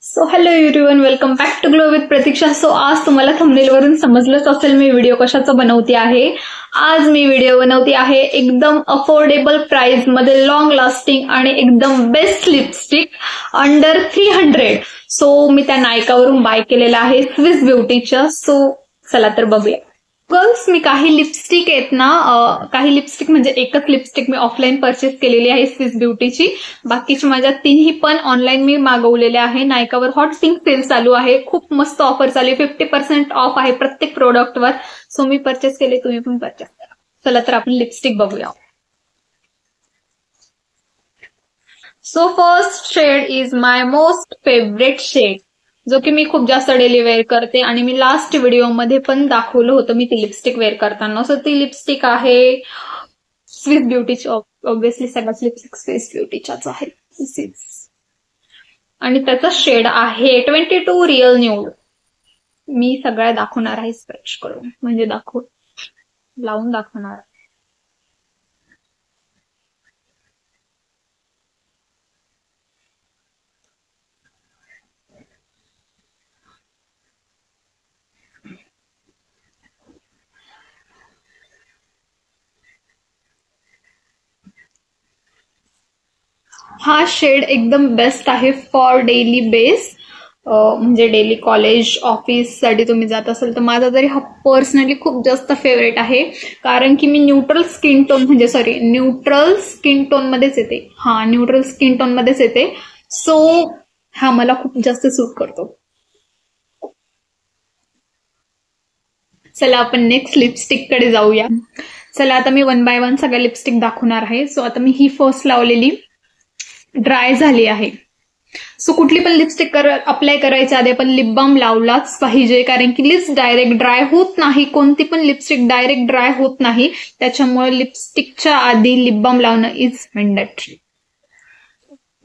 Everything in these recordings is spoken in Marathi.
So hello everyone, welcome back to Glow with Pratiksha. So आज तुम्हाला थंबनेलवरून समजलंच असेल मी व्हिडिओ कशाचा बनवते आहे. आज मी व्हिडिओ बनवते आहे एकदम अफोर्डेबल प्राइस मध्ये लॉंग लास्टिंग आणि एकदम बेस्ट लिपस्टिक अंडर 300. सो मी त्या नायकावरून बाय केलेला आहे स्विस ब्युटीच्या. सो चला तर बघूया. गर्ल्स, मी काही लिपस्टिक आहेत ना, काही लिपस्टिक म्हणजे एकच लिपस्टिक मी ऑफलाईन परचेस केलेली आहे स्विस ब्युटीची. बाकीची माझ्या तिन्ही पण ऑनलाईन मी मागवलेल्या आहे. नायकावर हॉट पिंक सेल चालू आहे, खूप मस्त ऑफर चालू आहे, 50% ऑफ आहे प्रत्येक प्रोडक्टवर. सो मी परचेस केले, तुम्ही पण परचेस करा. चला तर आपण लिपस्टिक बघूया. So first shade is my most favourite shade, जो की मी खूप जास्त डेली वेअर करते आणि मी लास्ट व्हिडिओमध्ये पण दाखवलं होतं मी ती लिपस्टिक वेअर करताना. सो ती लिपस्टिक आहे स्विस ब्युटीची. ऑब्व्हियसली सगळ्याच लिपस्टिक स्विस ब्युटीच्याच आहेत. आणि त्याचा शेड आहे 22 रिअल न्यूड. मी सगळ्या दाखवणार आहे स्पॅच करून, म्हणजे लावून दाखवणार. हा शेड एकदम बेस्ट आहे फॉर डेली बेस, म्हणजे डेली कॉलेज ऑफिस साठी तुम्ही जात असाल तर. माझा तरी हा पर्सनली खूप जास्त फेवरेट आहे, कारण की मी neutral skin tone neutral skin tone मध्येच येते. न्यूट्रल स्किन टोन मध्येच येते. सो हा मला खूप जास्त सूट करतो. चला आपण नेक्स्ट लिपस्टिक कडे जाऊया. चला आता मी वन बाय वन सगळ्या लिपस्टिक दाखवणार आहे. सो आता मी ही फर्स्ट लावलेली ड्राय झाली आहे. सो कुठली पण लिपस्टिक अप्लाय करायच्या आधी आपण लिप बाम लावलाच पाहिजे, कारण की लिप्स डायरेक्ट ड्राय होत नाही. कोणती पण लिपस्टिक डायरेक्ट ड्राय होत नाही, त्याच्यामुळे लिपस्टिकच्या आधी लिप बाम लावणं इज मॅन्डेटरी.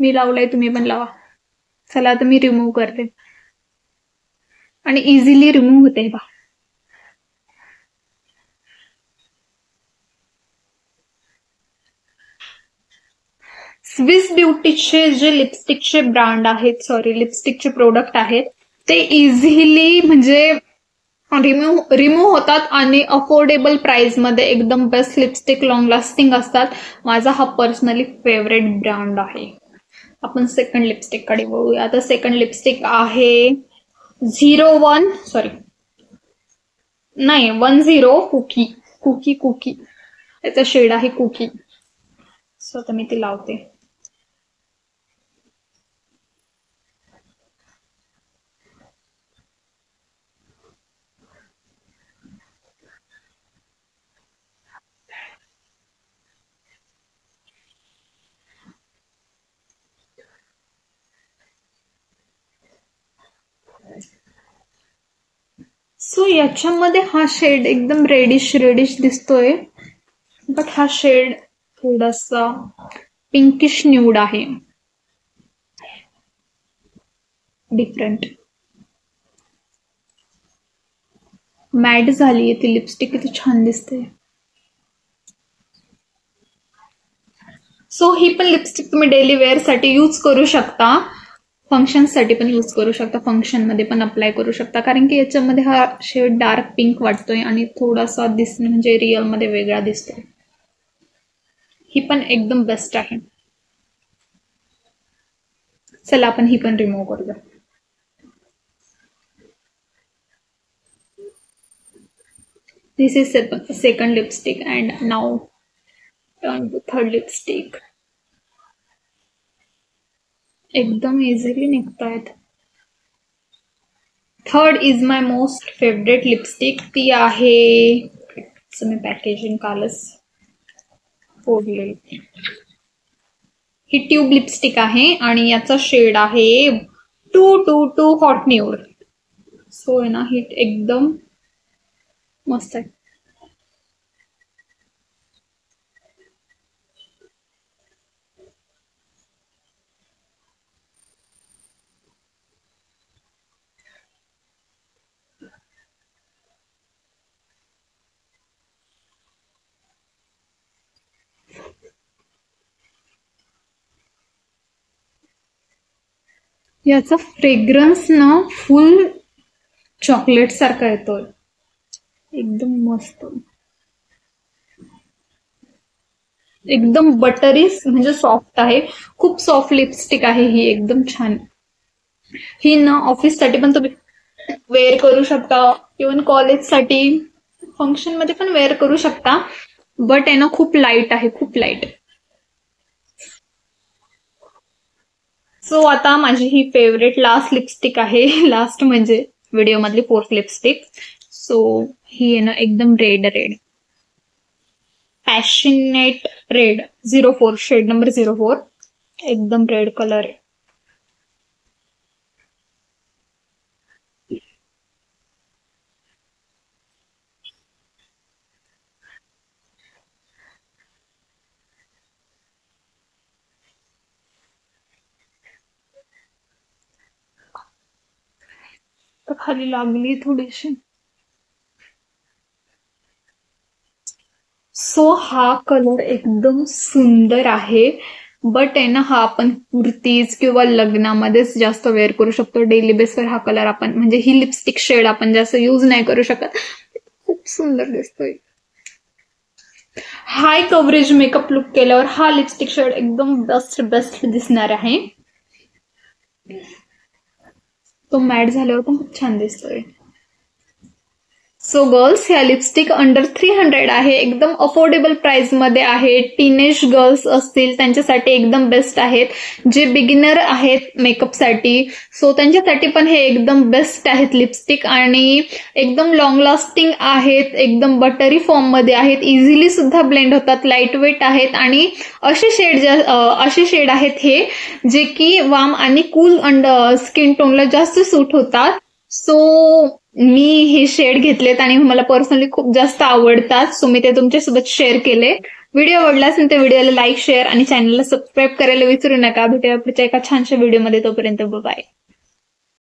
मी लावलंय, तुम्ही पण लावा. चला आता मी रिमूव्ह करते आणि इझिली रिमूव्ह होते बा. स्विस ब्युटीचे जे लिपस्टिकचे ब्रँड आहेत, लिपस्टिकचे प्रोडक्ट आहेत, ते इझिली म्हणजे रिमूव्ह होतात आणि अफोर्डेबल प्राइस मध्ये एकदम बेस्ट लिपस्टिक लॉंग लास्टिंग असतात. माझा हा पर्सनली फेवरेट ब्रँड आहे. आपण सेकंड लिपस्टिक कडे बघूया. आता सेकंड लिपस्टिक आहे 10 कुकी. त्याचा शेड आहे कुकी. सो आता मी ती लावते. सो याच्यामध्ये हा शेड एकदम रेडिश दिसतोय, बट हा शेड थोडासा पिंकिश न्यूड आहे, डिफरंट. मॅट झालीये ती लिपस्टिक, किती छान दिसते. सो ही पण लिपस्टिक तुम्ही डेली वेअर साठी यूज करू शकता, फंक्शन साठी पण यूज करू शकता, फंक्शन मध्ये पण अप्लाय करू शकता, कारण की याच्यामध्ये हा शेड डार्क पिंक वाटतोय आणि थोडासा दिसणे म्हणजे रिअल मध्ये वेगळा दिसतोय. ही पण एकदम बेस्ट आहे. चला आपण ही पण रिमूव्ह करूया. This is second lipstick and now turn to third lipstick. एकदम इझिली निघतायत. Third is my most favourite lipstick. ती आहे, मी पॅकेजिंग कालच फोडलेली. ही ट्यूब लिपस्टिक आहे आणि याचा शेड आहे 222 हॉट न्यूड. सो आहे ना, ही एकदम मस्त आहे. याचा फ्रेग्रन्स ना फुल चॉकलेट सारखा येतोय, एकदम मस्त, एकदम बटरी म्हणजे सॉफ्ट आहे, खूप सॉफ्ट लिपस्टिक आहे ही, एकदम छान. ही ना ऑफिससाठी पण तुम्ही वेअर करू शकता, इव्हन कॉलेजसाठी फंक्शन मध्ये पण वेअर करू शकता, बट आहे ना खूप लाईट आहे, खूप लाईट. सो आता माझी ही फेवरेट लास्ट लिपस्टिक आहे, लास्ट म्हणजे व्हिडिओ मधली फोर्थ लिपस्टिक. सो ही आहे ना एकदम red red, passionate red 04, shade number 04, एकदम रेड कलर आहे. तर खाली लागली थोडीशी. सो हा कलर एकदम सुंदर आहे, बट आहे ना हा आपण कुर्तीज किंवा लग्नामध्येच जास्त वेअर करू शकतो. डेली बेसवर हा कलर आपण म्हणजे ही लिपस्टिक शेड आपण जास्त यूज नाही करू शकत. खूप सुंदर दिसतोय. हाय कव्हरेज मेकअप लुक केल्यावर हा लिपस्टिक शेड एकदम बेस्ट दिसणार आहे. तो मॅट झाल्यावर पण खूप छान दिसतोय. सो गर्ल्स, ह्या लिपस्टिक अंडर 300 आहे, एकदम अफोर्डेबल प्राइस मध्ये आहे. टीनेज गर्ल्स असतील त्यांच्यासाठी एकदम बेस्ट आहेत, जे बिगिनर आहेत मेकअपसाठी, सो त्यांच्यासाठी पण हे एकदम बेस्ट आहेत लिपस्टिक. आणि एकदम लॉंग लास्टिंग आहेत, एकदम बटरी फॉर्म मध्ये आहेत, इझिली सुद्धा ब्लेंड होतात, लाईट वेट आहेत. आणि असे शेड आहेत हे जे की वार्म आणि कूल स्किन टोनला जास्त सूट होतात. सो मी हे शेड घेतलेत आणि मला पर्सनली खूप जास्त आवडतात, सो मी ते तुमच्यासोबत शेअर केले. व्हिडिओ आवडला असेल तर व्हिडिओला लाईक, शेअर आणि चॅनलला सबस्क्राईब करायला विसरू नका. भेटूया पुढच्या एका छानशा व्हिडिओमध्ये, तोपर्यंत बाय.